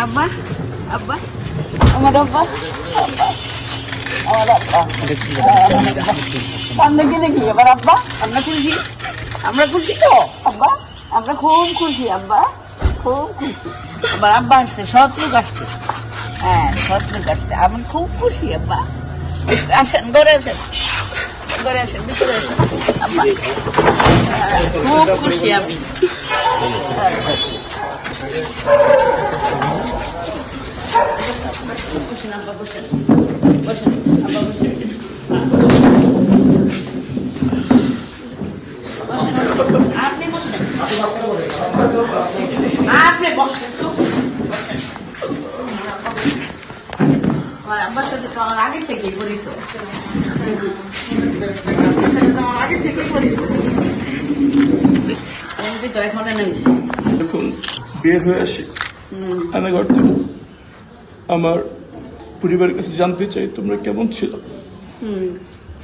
আব্বা আব্বা আমার আব্বা সামনে গেলে কি আবার আব্বা আমরা খুশি তো আব্বা আমরা খুব খুশি আব্বা খুব খুশি আবার আব্বা আসছে সৎ লোক আসছে হ্যাঁ সৎ লোক আসছে আমার খুব খুশি আব্বা আসেন ঘরে আসেন ভিতরে আসেন আব্বা খুব খুশি আমি বসেন আব্বা বসেন বসেন আব্বা বসেন আপনি বসেন আপনি বসেন আমার আব্বার সাথে তো আমার আগে থেকেই পরিচয় আমার আগে থেকে পরিচয় আমি তো এখন এনেছি যখন বের হয়ে আসি রান্নাঘর থেকে আমার পরিবারের কাছে জানতে চাই তোমরা কেমন ছিল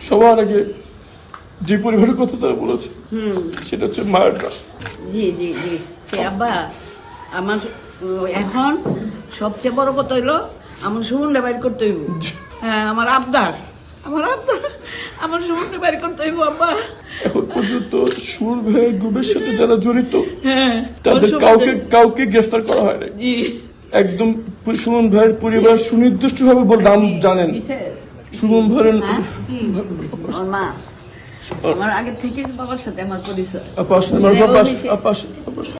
সবার আগে যে পরিবারের কথা তারা বলেছে সেটা হচ্ছে মায়ের নাম। জি জি জি আব্বা আমার এখন সবচেয়ে বড় কথা হইলো আমার সুমনটা বাইর করতে হইব হ্যাঁ আমার আবদার আমার সুমনটা বাইর করতে হইব আব্বা এখন পর্যন্ত সুর ভাইয়ের গ্রুপের সাথে যারা জড়িত হ্যাঁ তাদের কাউকে গ্রেফতার করা হয় না। জি একদম সুমন ভাইয়ের পরিবার সুনির্দিষ্ট ভাবে নাম জানেন সুমন ভাইয়ের মা আমার আগে থেকে বাবার সাথে আমার পরিচয় আপাস